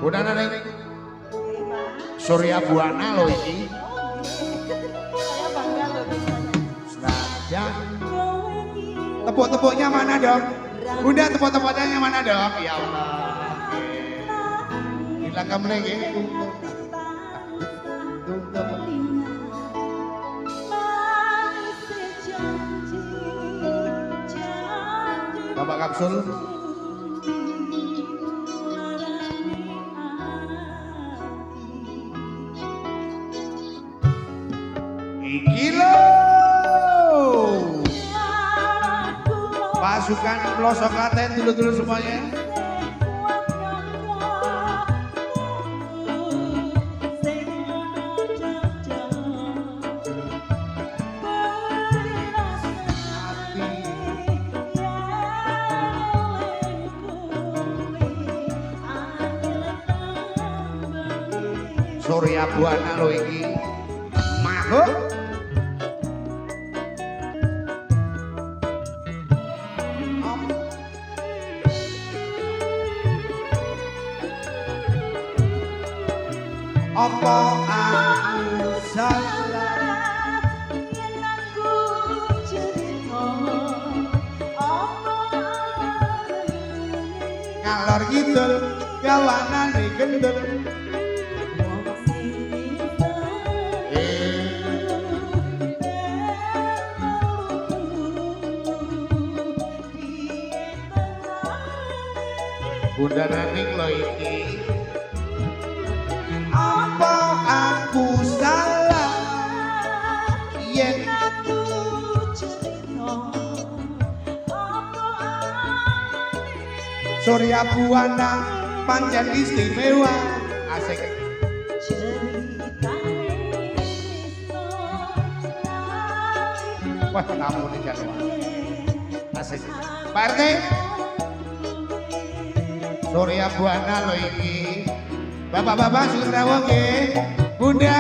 Udah nane Surya Buana lo iki. Saya bangga loh bisa. Senajan. Tepuk-tepuknya mana dong? Bunda tepuk-tepuknya mana dong? Ya Allah. Hilang kamu lagi. Bapak Kapsul. Iki lo pasukan pelosok Klaten dulu-dulu semuanya. Surya Buana lo iki makhluk apa aku salah yen aku cerita apa ngalor ngidul gawanane gendul. Bunda Naning lo iki apa aku salah yen aku cerita apa Surya Buana pancen istimewa asik. Wah kamu nih Jawa asik. Pak RT Surya Buana lo iki. Bapak-bapak sudah rawuh nggih. Bunda.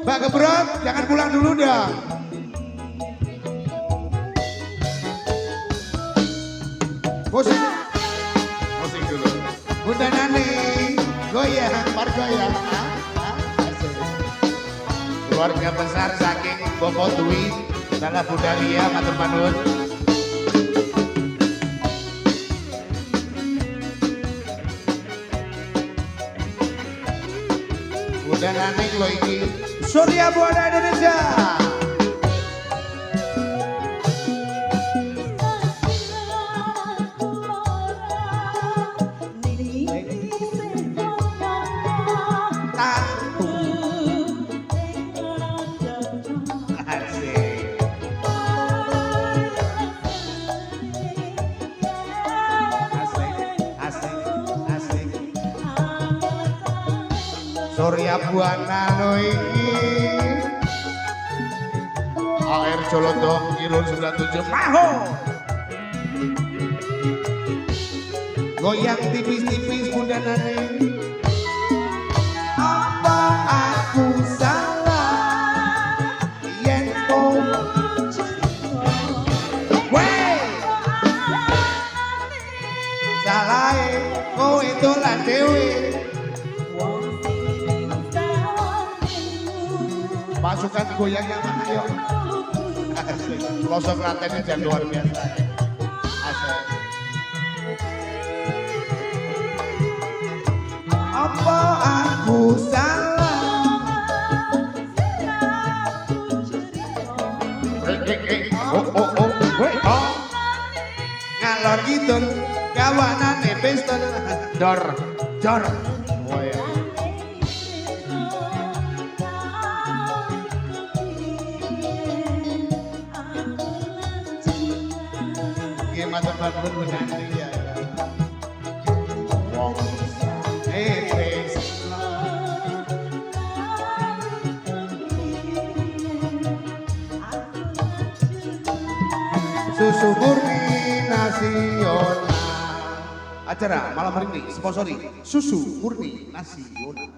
Mbak Gebrot, jangan pulang dulu dong. Musik dulu. Bunda Nani, goyang, goyang. Keluarga besar saking Bopo Dwi, Salah Bunda Lia, matur manut. Bunda Nani lo iki, Surya Buana Indonesia. Surya Buana lo iki AR Jolodong Irul 97 Maho goyang tipis-tipis Bunda Nani. Apa aku salah yen kowe salah kowe dolan dhewe. Pasukan goyangnya mana yuk? Pelosok Klaten ini luar biasa. Asik. Apa aku salah? Ngalor ngidul gawanane pistol. Dor. Matur nuwun Bunda Nani ya. Wong. Susu murni nasional. Acara malam hari ini sponsori Susu Murni Nasional.